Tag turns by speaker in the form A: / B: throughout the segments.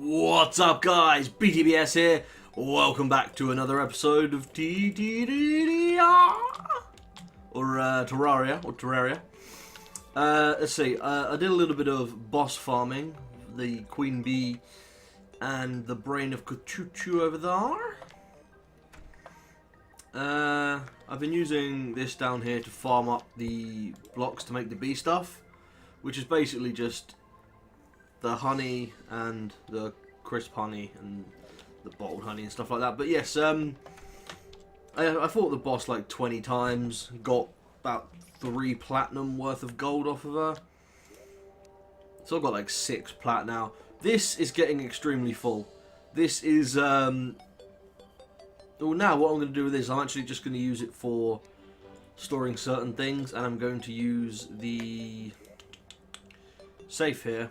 A: What's up, guys? BTBS here. Welcome back to another episode of Terraria or Terraria. Let's see. I did a little bit of boss farming, the queen bee and the brain of Kachuchu over there. I've been using this down here to farm up the blocks to make the bee stuff, which is basically just the honey and the crisp honey and the bottled honey and stuff like that. But yes, I fought the boss like 20 times, got about 3 platinum worth of gold off of her. So I've got like 6 plat now. This is getting extremely full. This is, well, now what I'm going to do with this, I'm actually just going to use it for storing certain things, and I'm going to use the safe here.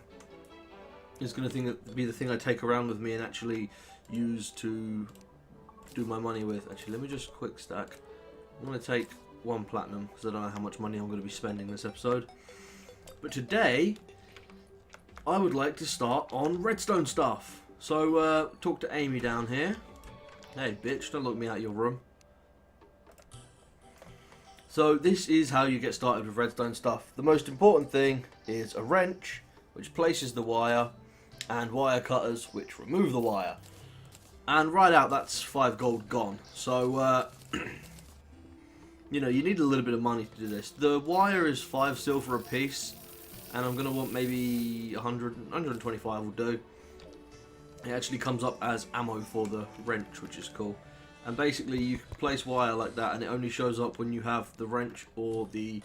A: It's going to be the thing I take around with me and actually use to do my money with. Actually, let me just quick stack. I'm going to take 1 platinum because I don't know how much money I'm going to be spending this episode. But today, I would like to start on redstone stuff. So, talk to Amy down here. Hey, bitch, don't lock me out of your room. So, this is how you get started with redstone stuff. The most important thing is a wrench, which places the wire, and wire cutters, which remove the wire. And right out, that's 5 gold gone. So, you know, you need a little bit of money to do this. The wire is 5 silver a piece, and I'm going to want maybe 125 will do. It actually comes up as ammo for the wrench, which is cool. And basically, you place wire like that, and it only shows up when you have the wrench or the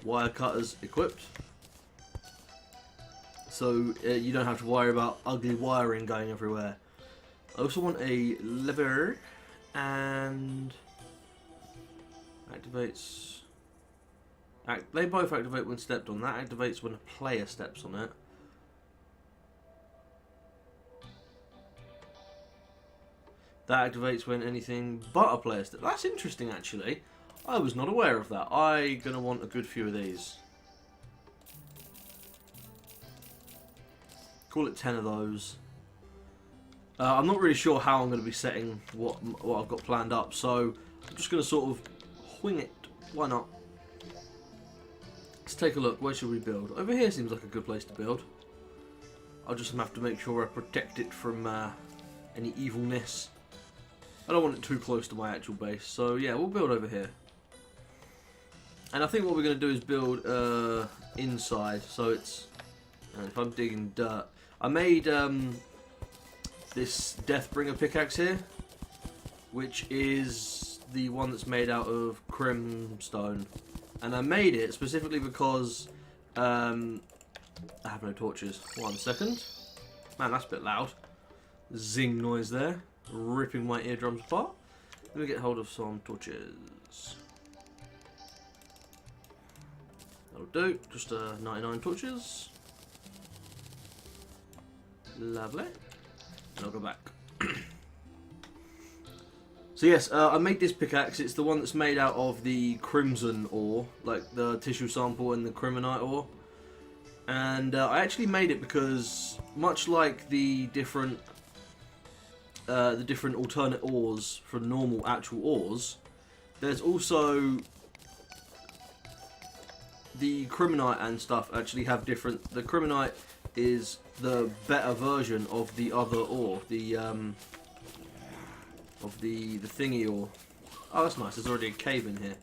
A: wire cutters equipped. So you don't have to worry about ugly wiring going everywhere. I also want a lever, and activates. They both activate when stepped on. That activates when a player steps on it. That activates when anything but a player steps. That's interesting, actually. I was not aware of that. I'm gonna want a good few of these. Call it 10 of those. I'm not really sure how I'm going to be setting what I've got planned up, so I'm just going to sort of wing it. Why not? Let's take a look. Where should we build? Over here seems like a good place to build. I'll just have to make sure I protect it from any evilness. I don't want it too close to my actual base, so yeah, we'll build over here. And I think what we're going to do is build inside, so it's... And if I'm digging dirt, I made this Deathbringer pickaxe here, which is the one that's made out of crimstone, and I made it specifically because I have no torches. 1 second, man, that's a bit loud. Zing noise there, ripping my eardrums apart. Let me get hold of some torches. That'll do. Just 99 torches. Lovely. And I'll go back. So yes, I made this pickaxe. It's the one that's made out of the crimson ore, like the tissue sample and the criminite ore. And I actually made it because, much like the different alternate ores from normal actual ores, there's also the criminite and stuff actually have different. The criminite is the better version of the other ore, the thingy ore. Oh, that's nice. There's already a cave in here.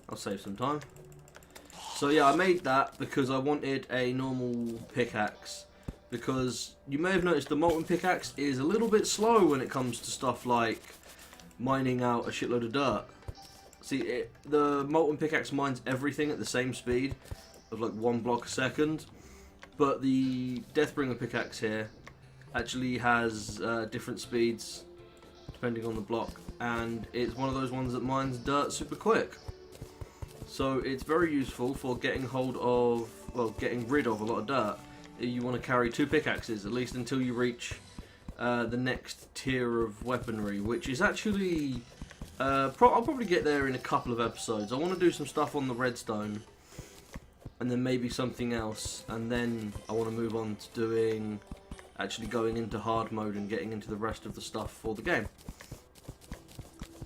A: I'll save some time. So yeah, I made that because I wanted a normal pickaxe, because you may have noticed the molten pickaxe is a little bit slow when it comes to stuff like mining out a shitload of dirt. See, the molten pickaxe mines everything at the same speed of like 1 block a second. But the Deathbringer pickaxe here actually has different speeds depending on the block, and it's one of those ones that mines dirt super quick. So it's very useful for getting hold of, well, getting rid of a lot of dirt. You want to carry 2 pickaxes, at least until you reach the next tier of weaponry, which is actually, I'll probably get there in a couple of episodes. I want to do some stuff on the redstone, and then maybe something else, and then I want to move on to doing actually going into hard mode and getting into the rest of the stuff for the game.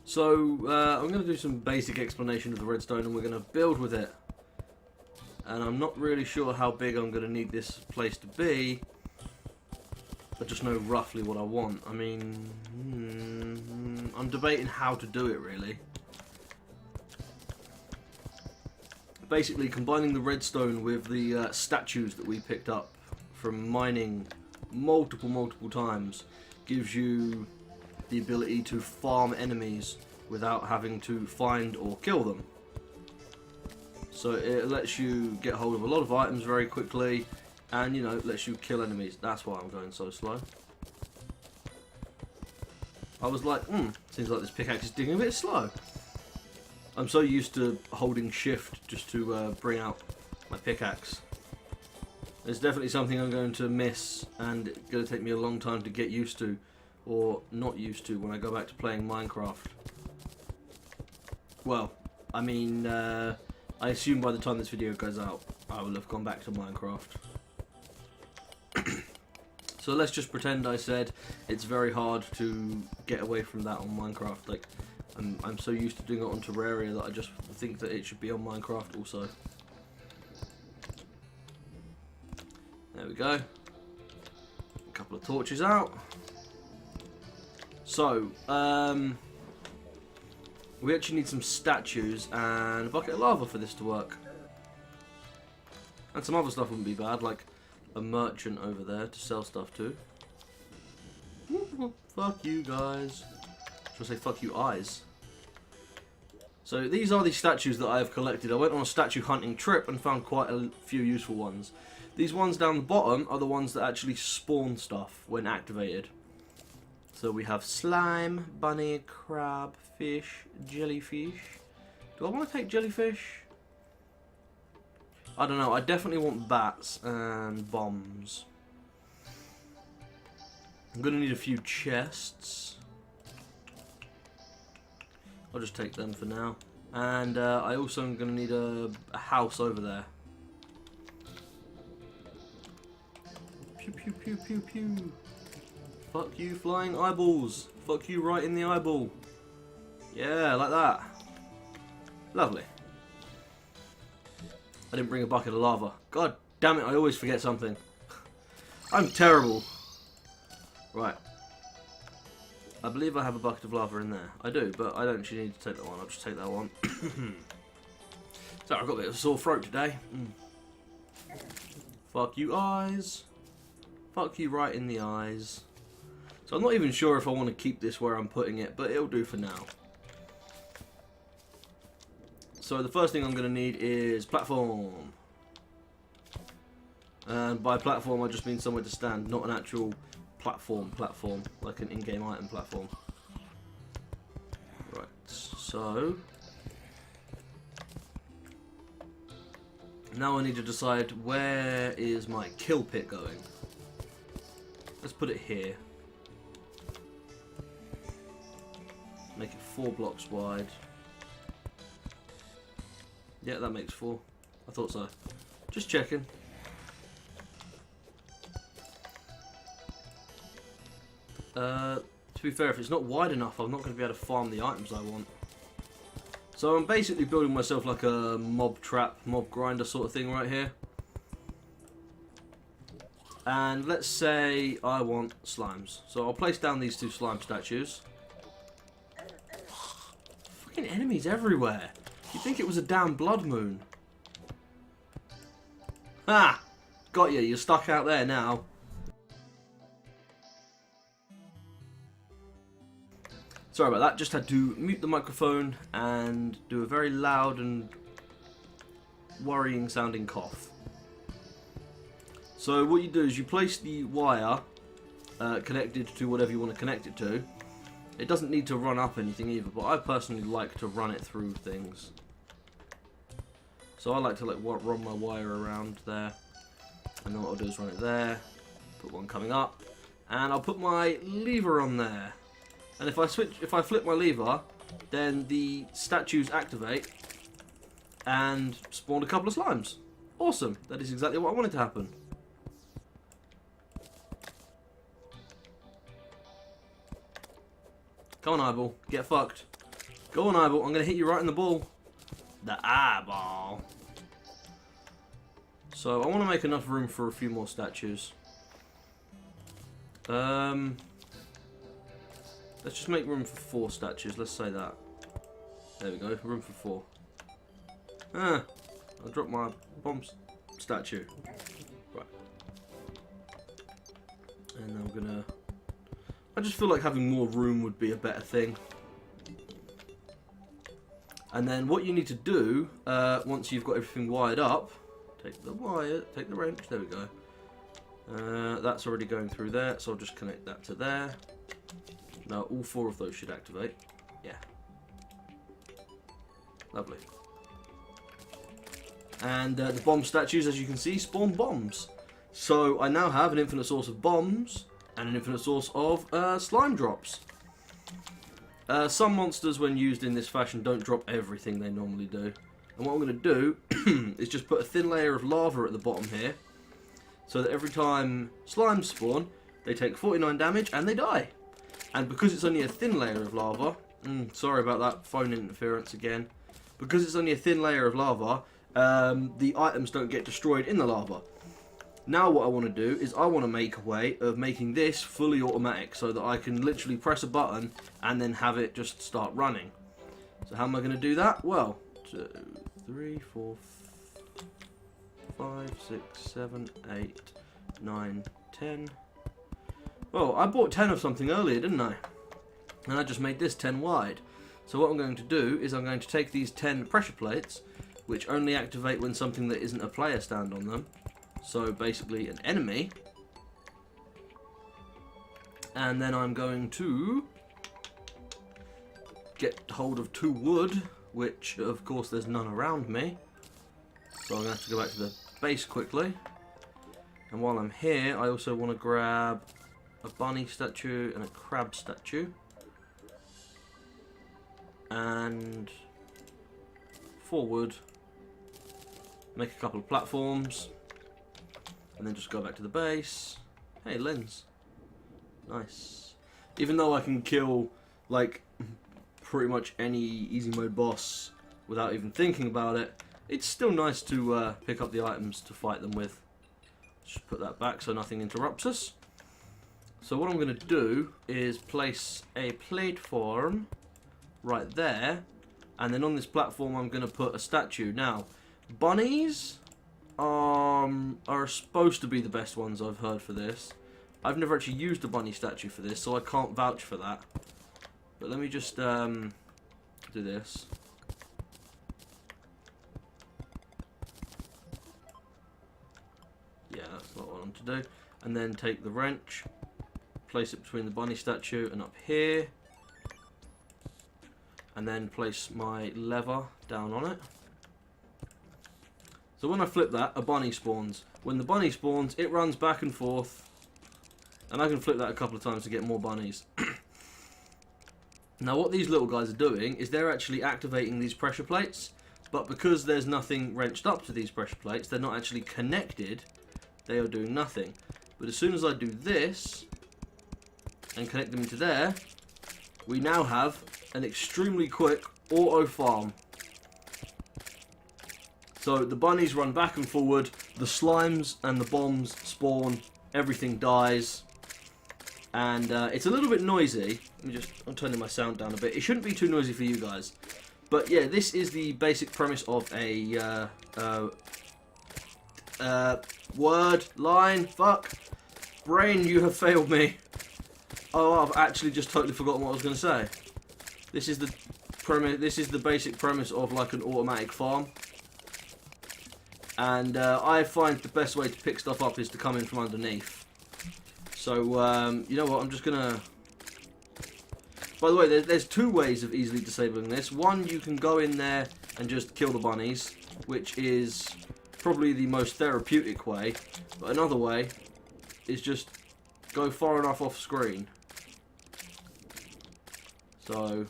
A: So I'm going to do some basic explanation of the redstone, and we're going to build with it. And I'm not really sure how big I'm going to need this place to be. I just know roughly what I want. I mean, I'm debating how to do it really. Basically, combining the redstone with the statues that we picked up from mining multiple times gives you the ability to farm enemies without having to find or kill them. So it lets you get hold of a lot of items very quickly, and, you know, it lets you kill enemies. That's why I'm going so slow. I was like, seems like this pickaxe is digging a bit slow. I'm so used to holding shift just to bring out my pickaxe. It's definitely something I'm going to miss, and it's going to take me a long time to get used to, or not used to, when I go back to playing Minecraft. Well, I mean, I assume by the time this video goes out, I will have gone back to Minecraft. So let's just pretend I said it's very hard to get away from that on Minecraft. Like, I'm so used to doing it on Terraria that I just think that it should be on Minecraft also. There we go. A couple of torches out. So, we actually need some statues and a bucket of lava for this to work. And some other stuff wouldn't be bad, like a merchant over there to sell stuff to. Fuck you guys. Should I say fuck you eyes? So these are the statues that I have collected. I went on a statue hunting trip and found quite a few useful ones. These ones down the bottom are the ones that actually spawn stuff when activated. So we have slime, bunny, crab, fish, jellyfish. Do I want to take jellyfish? I don't know. I definitely want bats and bombs. I'm going to need a few chests. I'll just take them for now. And I also am going to need a house over there. Pew pew pew pew pew. Fuck you, flying eyeballs. Fuck you right in the eyeball. Yeah, like that. Lovely. I didn't bring a bucket of lava. God damn it, I always forget something. I'm terrible. Right. I believe I have a bucket of lava in there. I do, but I don't actually need to take that one. I'll just take that one. Sorry, I've got a bit of a sore throat today. Fuck you eyes. Fuck you right in the eyes. So I'm not even sure if I want to keep this where I'm putting it, but it'll do for now. So the first thing I'm going to need is platform. And by platform I just mean somewhere to stand, not an actual platform, like an in-game item platform. Right, so now I need to decide where is my kill pit going. Let's put it here. Make it 4 blocks wide. Yeah, that makes 4. I thought so. Just checking. To be fair, if it's not wide enough, I'm not going to be able to farm the items I want. So I'm basically building myself like a mob trap, mob grinder sort of thing right here. And let's say I want slimes. So I'll place down these 2 slime statues. Fucking enemies everywhere. You'd think it was a damn blood moon. Ha! Got you, you're stuck out there now. Sorry about that, just had to mute the microphone and do a very loud and worrying sounding cough. So what you do is you place the wire connected to whatever you want to connect it to. It doesn't need to run up anything either, but I personally like to run it through things. So I like to run my wire around there, and then what I'll do is run it there, put one coming up, and I'll put my lever on there. And if I flip my lever, then the statues activate and spawn a couple of slimes. Awesome! That is exactly what I wanted to happen. Come on, eyeball. Get fucked. Go on, eyeball. I'm going to hit you right in the ball. The eyeball. So, I want to make enough room for a few more statues. Let's just make room for 4 statues. Let's say that. There we go. Room for 4. I dropped my bomb statue. Right. And I'm going to... I just feel like having more room would be a better thing. And then what you need to do, once you've got everything wired up, take the wire, take the wrench, there we go. That's already going through there, so I'll just connect that to there. Now all 4 of those should activate. Yeah. Lovely. And the bomb statues, as you can see, spawn bombs. So I now have an infinite source of bombs and an infinite source of slime drops. Some monsters, when used in this fashion, don't drop everything they normally do. And what I'm going to do is just put a thin layer of lava at the bottom here, so that every time slimes spawn, they take 49 damage and they die. And because it's only a thin layer of lava, sorry about that phone interference again. Because it's only a thin layer of lava, the items don't get destroyed in the lava. Now what I want to do is I want to make a way of making this fully automatic so that I can literally press a button and then have it just start running. So how am I going to do that? Well, 2, 3, 4, 5, 6, 7, 8, 9, 10. Well, I bought 10 of something earlier, didn't I? And I just made this 10 wide. So what I'm going to do is I'm going to take these 10 pressure plates, which only activate when something that isn't a player stand on them. So basically an enemy. And then I'm going to get hold of 2 wood, which of course there's none around me. So I'm going to have to go back to the base quickly. And while I'm here, I also want to grab a bunny statue and a crab statue. And 4 wood. Make a couple of platforms. And then just go back to the base. Hey, lens. Nice. Even though I can kill, like, pretty much any easy mode boss without even thinking about it, it's still nice to pick up the items to fight them with. Just put that back so nothing interrupts us. So what I'm going to do is place a platform right there. And then on this platform I'm going to put a statue. Now, bunnies are supposed to be the best ones I've heard for this. I've never actually used a bunny statue for this, so I can't vouch for that. But let me just do this. Yeah, that's not what I want to do. And then take the wrench, place it between the bunny statue and up here. And then place my lever down on it. So when I flip that, a bunny spawns. When the bunny spawns, it runs back and forth. And I can flip that a couple of times to get more bunnies. Now what these little guys are doing is they're actually activating these pressure plates. But because there's nothing wrenched up to these pressure plates, they're not actually connected. They are doing nothing. But as soon as I do this, and connect them into there, we now have an extremely quick auto farm. So the bunnies run back and forward, the slimes and the bombs spawn, everything dies, and it's a little bit noisy. I'm turning my sound down a bit. It shouldn't be too noisy for you guys. But yeah, this is the basic premise of a brain, you have failed me. Oh, I've actually just totally forgotten what I was going to say. This is the premise. This is the basic premise of like an automatic farm. And I find the best way to pick stuff up is to come in from underneath. So, you know what, I'm just going to... By the way, there's 2 ways of easily disabling this. One, you can go in there and just kill the bunnies, which is probably the most therapeutic way. But another way is just go far enough off screen. So...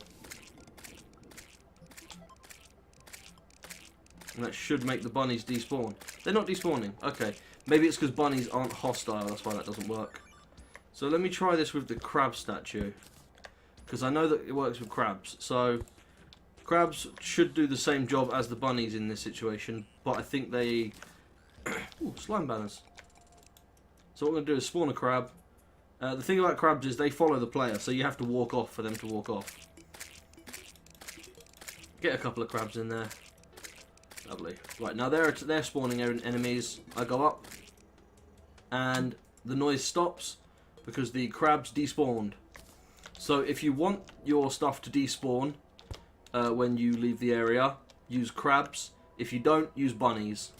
A: and that should make the bunnies despawn. They're not despawning. Okay. Maybe it's because bunnies aren't hostile. That's why that doesn't work. So let me try this with the crab statue. because I know that it works with crabs. So crabs should do the same job as the bunnies in this situation, but I think they... Ooh, slime banners. So what I'm going to do is spawn a crab. The thing about crabs is they follow the player, so you have to walk off for them to walk off. Get a couple of crabs in there. Lovely. Right, now they're spawning enemies. I go up, and the noise stops because the crabs despawned. So if you want your stuff to despawn when you leave the area, use crabs. If you don't, use bunnies.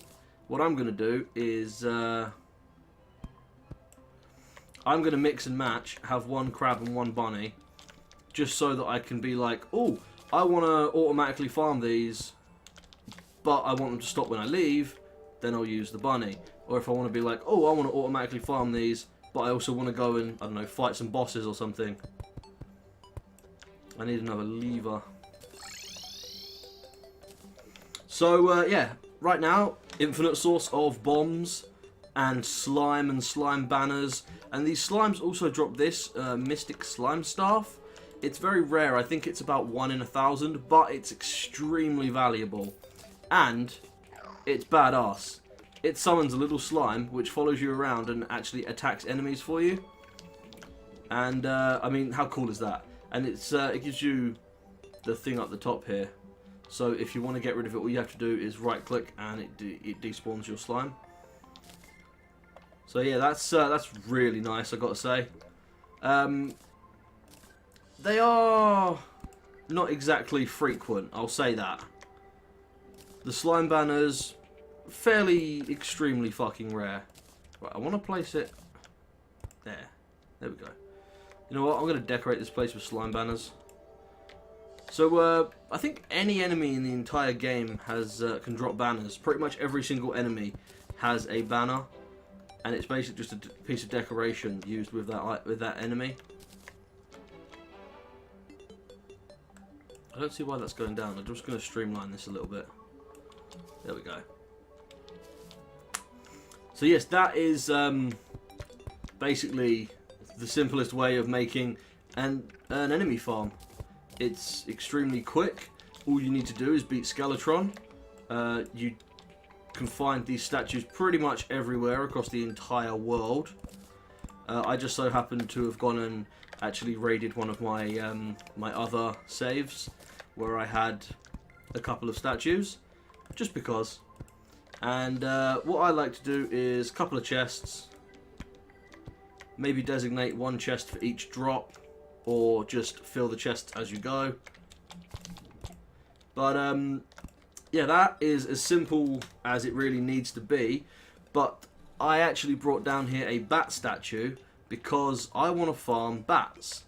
A: What I'm going to do is I'm going to mix and match, have one crab and one bunny, just so that I can be like, oh, I want to automatically farm these, but I want them to stop when I leave, then I'll use the bunny. Or if I want to be like, oh, I want to automatically farm these, but I also want to go and, I don't know, fight some bosses or something. I need another lever. So, yeah, right now, infinite source of bombs and slime banners. And these slimes also drop this mystic slime staff. It's very rare. I think it's about 1 in 1,000, but it's extremely valuable. And it's badass. It summons a little slime which follows you around and actually attacks enemies for you. And I mean, how cool is that? And it's it gives you the thing up the top here. So if you want to get rid of it, all you have to do is right click and it despawns your slime. So yeah, that's really nice, I got to say. They are not exactly frequent, I'll say that. The slime banners, fairly extremely fucking rare. Right, I want to place it there. There we go. You know what? I'm going to decorate this place with slime banners. So I think any enemy in the entire game has can drop banners. Pretty much every single enemy has a banner, and it's basically just a piece of decoration used with that enemy. I don't see why that's going down. I'm just going to streamline this a little bit. There we go. So yes, that is basically the simplest way of making an enemy farm. It's extremely quick. All you need to do is beat Skeletron. You can find these statues pretty much everywhere across the entire world. I just so happened to have gone and actually raided one of my my other saves where I had a couple of statues, just because. And what I like to do is a couple of chests, maybe designate one chest for each drop, or just fill the chests as you go. But yeah, that is as simple as it really needs to be. But I actually brought down here a bat statue because I want to farm bats.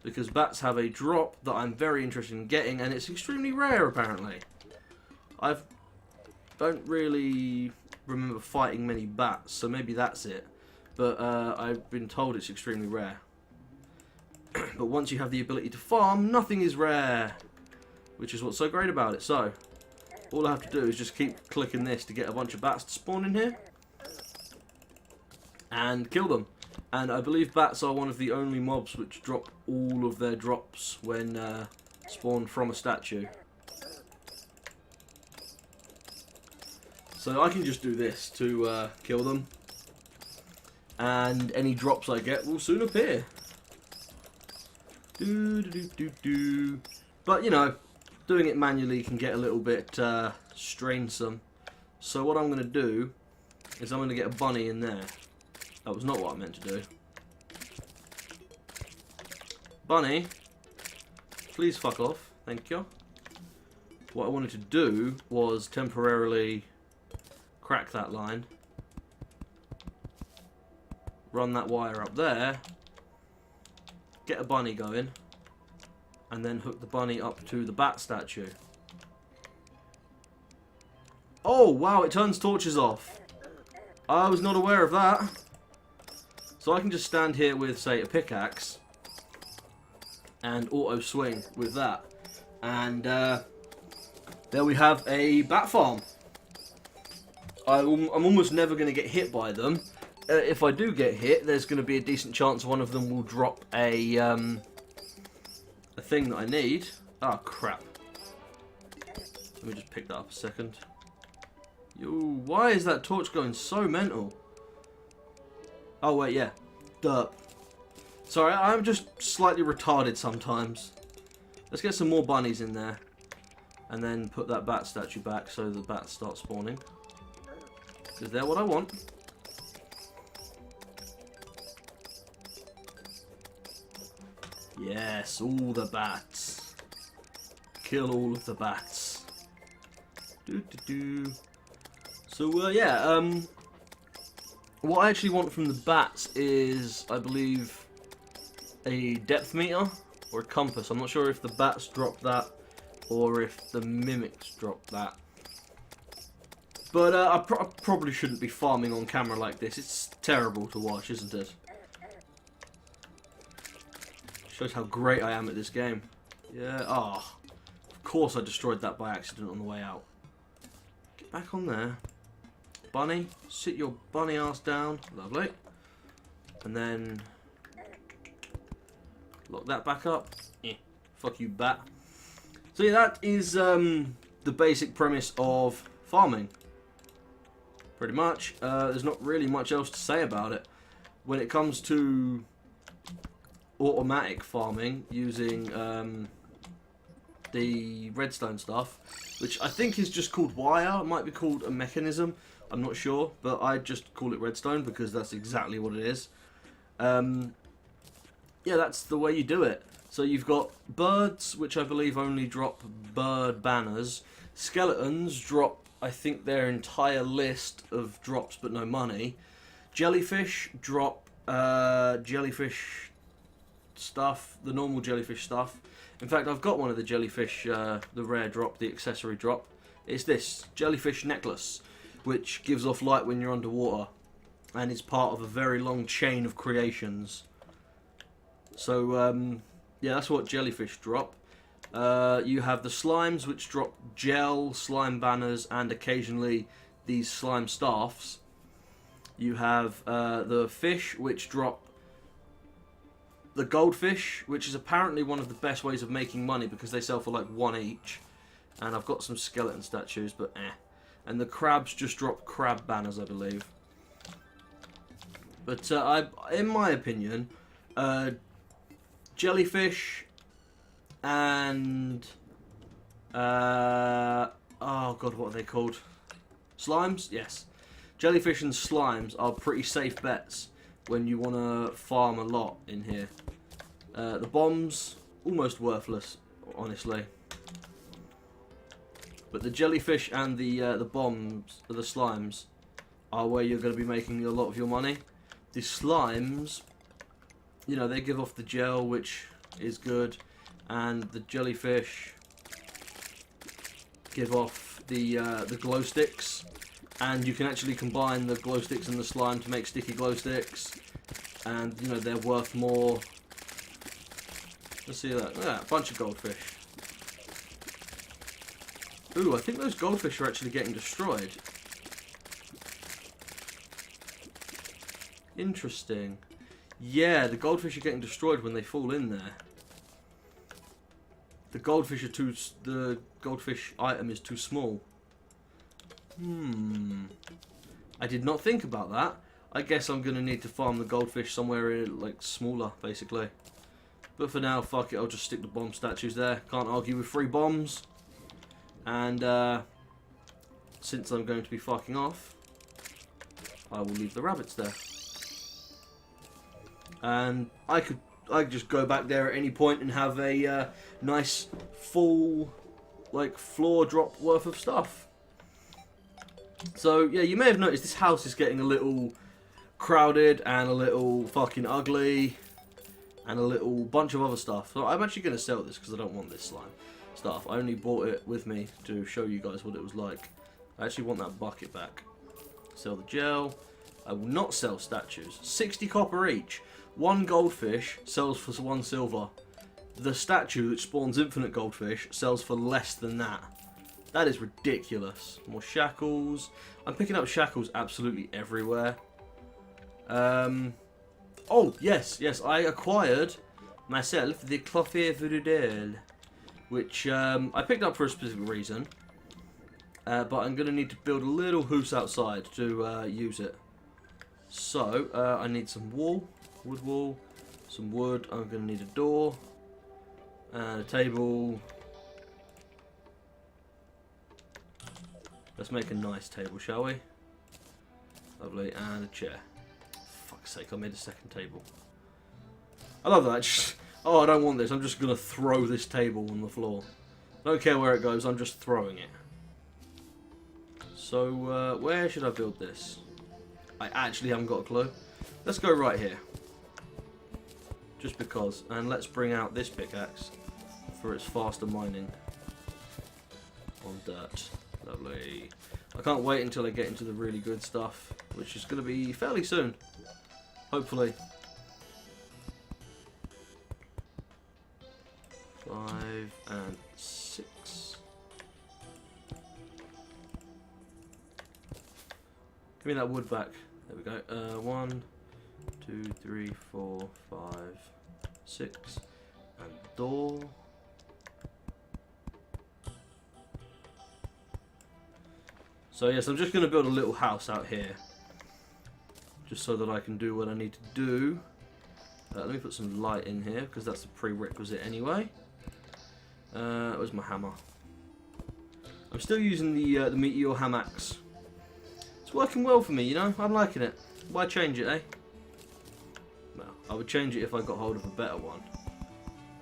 A: Because bats have a drop that I'm very interested in getting, and it's extremely rare apparently. I don't really remember fighting many bats, so maybe that's it. But I've been told it's extremely rare. But once you have the ability to farm, nothing is rare, which is what's so great about it. So all I have to do is just keep clicking this to get a bunch of bats to spawn in here and kill them. And I believe bats are one of the only mobs which drop all of their drops when spawned from a statue. So I can just do this to kill them, and any drops I get will soon appear. But you know, doing it manually can get a little bit strainsome. So what I'm going to do is I'm going to get a bunny in there. That was not what I meant to do. Bunny, please fuck off. Thank you. What I wanted to do was temporarily crack that line, run that wire up there, get a bunny going, and then hook the bunny up to the bat statue. Oh wow, it turns torches off. I was not aware of that. So I can just stand here with, say, a pickaxe and auto swing with that, and there we have a bat farm. I'm almost never going to get hit by them. If I do get hit, there's going to be a decent chance one of them will drop a a thing that I need. Ah, crap. Let me just pick that up a second. Yo, why is that torch going so mental? Oh, wait, yeah. Derp. Sorry, I'm just slightly retarded sometimes. Let's get some more bunnies in there. And then put that bat statue back so the bats start spawning. Is that what I want? Yes, all the bats. Kill all of the bats. So, yeah, what I actually want from the bats is, I believe, a depth meter or a compass. I'm not sure if the bats drop that or if the mimics drop that. But I probably shouldn't be farming on camera like this. It's terrible to watch, isn't it? Shows how great I am at this game. Yeah, oh, of course I destroyed that by accident on the way out. Get back on there. Bunny, sit your bunny ass down. Lovely. And then lock that back up. Eh, fuck you, bat. So yeah, that is the basic premise of farming. Pretty much. There's not really much else to say about it. When it comes to automatic farming using the redstone stuff, which I think is just called wire, it might be called a mechanism, I'm not sure, but I just call it redstone because that's exactly what it is. Yeah, that's the way you do it. So you've got birds, which I believe only drop bird banners. Skeletons drop, I think, their entire list of drops but no money. Jellyfish drop jellyfish stuff, the normal jellyfish stuff. In fact, I've got one of the jellyfish, the rare drop, the accessory drop. It's this jellyfish necklace, which gives off light when you're underwater, and is part of a very long chain of creations. So, yeah, that's what jellyfish drop. You have the slimes, which drop gel, slime banners, and occasionally these slime staffs. You have the fish, which drop the goldfish, which is apparently one of the best ways of making money because they sell for like 1 each. And I've got some skeleton statues, but eh. And the crabs just drop crab banners, I believe. But in my opinion, jellyfish and oh god, what are they called? Slimes? Yes. Jellyfish and slimes are pretty safe bets when you want to farm a lot in here. The bombs, almost worthless, honestly. But the jellyfish and the bombs, the slimes, are where you're going to be making a lot of your money. The slimes, you know, they give off the gel, which is good, and the jellyfish give off the glow sticks, and you can actually combine the glow sticks and the slime to make sticky glow sticks, and you know they're worth more. Let's see that. Yeah, a bunch of goldfish. Ooh, I think those goldfish are actually getting destroyed. Interesting. Yeah, the goldfish are getting destroyed when they fall in there. The goldfish are too. The goldfish item is too small. I did not think about that. I guess I'm gonna need to farm the goldfish somewhere like smaller, basically. But for now, fuck it. I'll just stick the bomb statues there. Can't argue with free bombs. And since I'm going to be fucking off, I will leave the rabbits there. And I could just go back there at any point and have a nice full like floor drop worth of stuff. So yeah, you may have noticed this house is getting a little crowded and a little fucking ugly and a little bunch of other stuff. So I'm actually going to sell this because I don't want this slime stuff. I only bought it with me to show you guys what it was like. I actually want that bucket back. Sell the gel. I will not sell statues. 60 copper each. 1 goldfish sells for 1 silver. The statue that spawns infinite goldfish sells for less than that. That is ridiculous. More shackles. I'm picking up shackles absolutely everywhere. Oh, yes, I acquired myself the clothier voodoo doll, which I picked up for a specific reason, but I'm going to need to build a little house outside to use it. So I need some wood wool, some wood. I'm going to need a door and a table. Let's make a nice table, shall we? Lovely, and a chair. Fuck's sake, I made a second table. I love that. Just, oh, I don't want this. I'm just going to throw this table on the floor. I don't care where it goes, I'm just throwing it. So, where should I build this? I actually haven't got a clue. Let's go right here. Just because. And let's bring out this pickaxe for its faster mining on dirt. Lovely. I can't wait until I get into the really good stuff, which is going to be fairly soon. Hopefully. 5 and 6. Give me that wood back. There we go. 1, 2, 3, 4, 5, 6. And door. So yes, I'm just going to build a little house out here. Just so that I can do what I need to do. Let me put some light in here, because that's a prerequisite anyway. Where's my hammer? I'm still using the meteor hammocks. It's working well for me, you know? I'm liking it. Why change it, eh? Well, I would change it if I got hold of a better one.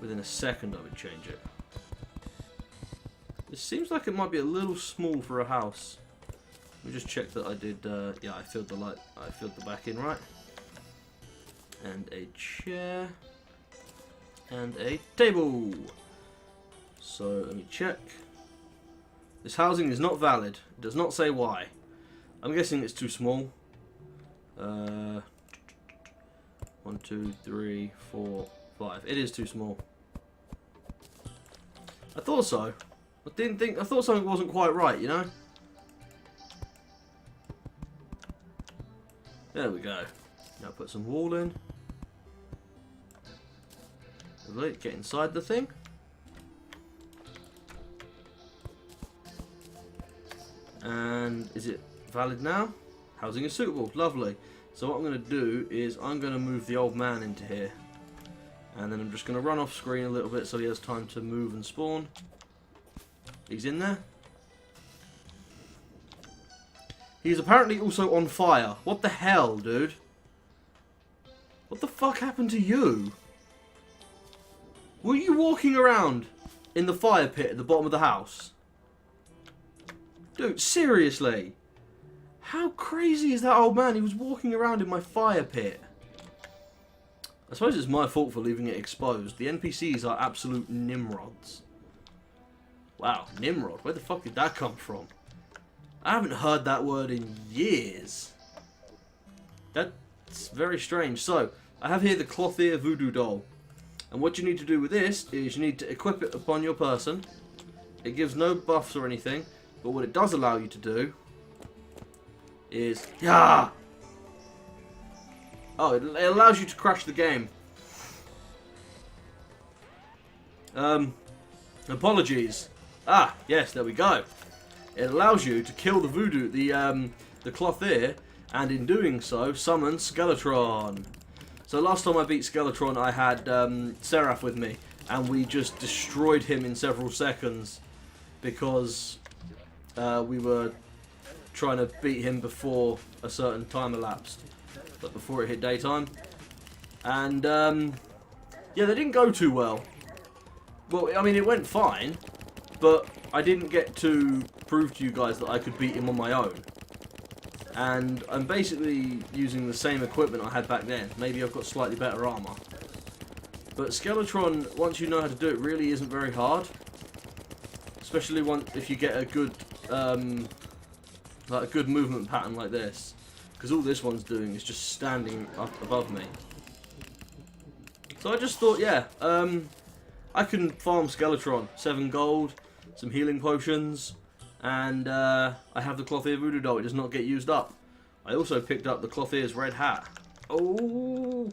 A: Within a second I would change it. It seems like it might be a little small for a house. Let me just check that I did, yeah, I filled the light, I filled the back in right. And a chair. And a table. So, let me check. This housing is not valid. It does not say why. I'm guessing it's too small. 1, 2, 3, 4, 5. It is too small. I thought so. I thought something wasn't quite right, you know? There we go. Now put some wall in. Lovely. Get inside the thing. And is it valid now? Housing is suitable. Lovely. So what I'm going to do is I'm going to move the old man into here. And then I'm just going to run off screen a little bit so he has time to move and spawn. He's in there. He's apparently also on fire. What the hell, dude? What the fuck happened to you? Were you walking around in the fire pit at the bottom of the house? Dude, seriously? How crazy is that old man? He was walking around in my fire pit. I suppose it's my fault for leaving it exposed. The NPCs are absolute nimrods. Wow, Nimrod. Where the fuck did that come from? I haven't heard that word in years. That's very strange. So, I have here the clothier voodoo doll. And what you need to do with this is you need to equip it upon your person. It gives no buffs or anything. But what it does allow you to do is... Yeah! Oh, it allows you to crash the game. Apologies. Ah, yes, there we go. It allows you to kill the voodoo, the clothier, and in doing so, summon Skeletron. So last time I beat Skeletron, I had Seraph with me, and we just destroyed him in several seconds because we were trying to beat him before a certain time elapsed, but before it hit daytime. And yeah, they didn't go too well. Well, I mean, it went fine, but I didn't get to prove to you guys that I could beat him on my own. And I'm basically using the same equipment I had back then. Maybe I've got slightly better armor. But Skeletron, once you know how to do it, really isn't very hard. Especially if you get a good, like a good movement pattern like this. Because all this one's doing is just standing up above me. So I just thought, yeah, I can farm Skeletron. 7 gold, some healing potions, and I have the Clothier Voodoo Doll. It does not get used up. I also picked up the Clothier's red hat. Oh,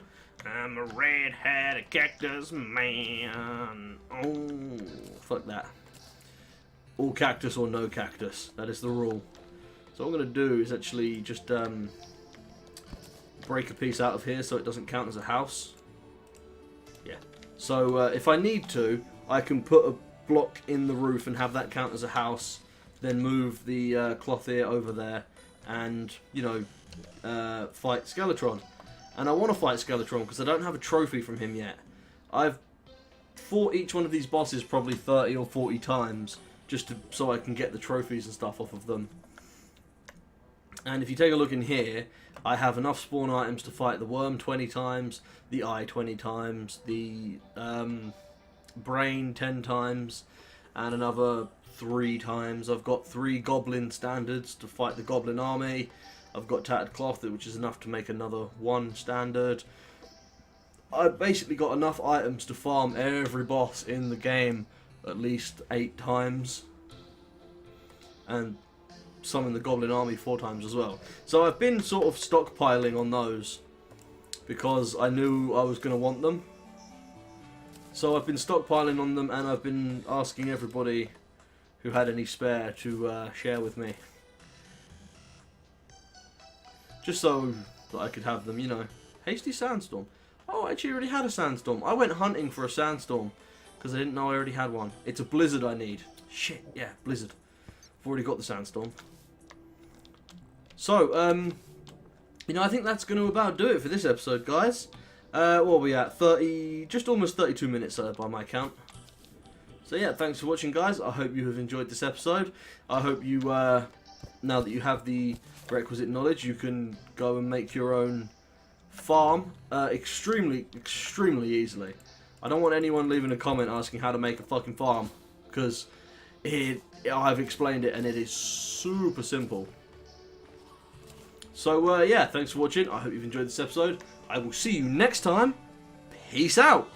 A: I'm a red-headed cactus man. Oh, fuck that. All cactus or no cactus. That is the rule. So what I'm going to do is actually just break a piece out of here so it doesn't count as a house. Yeah. So if I need to, I can put a block in the roof and have that count as a house. Then move the cloth here over there and, you know, fight Skeletron. And I want to fight Skeletron because I don't have a trophy from him yet. I've fought each one of these bosses probably 30 or 40 times just so I can get the trophies and stuff off of them. And if you take a look in here, I have enough spawn items to fight the worm 20 times, the eye 20 times, the brain 10 times, and another 3 times. I've got 3 goblin standards to fight the goblin army. I've got tattered cloth, which is enough to make another 1 standard. I've basically got enough items to farm every boss in the game at least 8 times. And some in the goblin army 4 times as well. So I've been sort of stockpiling on those because I knew I was going to want them. So I've been stockpiling on them, and I've been asking everybody who had any spare to share with me. Just so that I could have them, you know. Hasty sandstorm. Oh, I actually already had a sandstorm. I went hunting for a sandstorm because I didn't know I already had one. It's a blizzard I need. Shit, yeah, blizzard. I've already got the sandstorm. So, you know, I think that's going to about do it for this episode, guys. What are we at? 30, just almost 32 minutes by my count. So yeah, thanks for watching, guys. I hope you have enjoyed this episode. I hope you, now that you have the requisite knowledge, you can go and make your own farm extremely easily. I don't want anyone leaving a comment asking how to make a fucking farm, because I've explained it and it is super simple. So yeah, thanks for watching. I hope you've enjoyed this episode. I will see you next time. Peace out.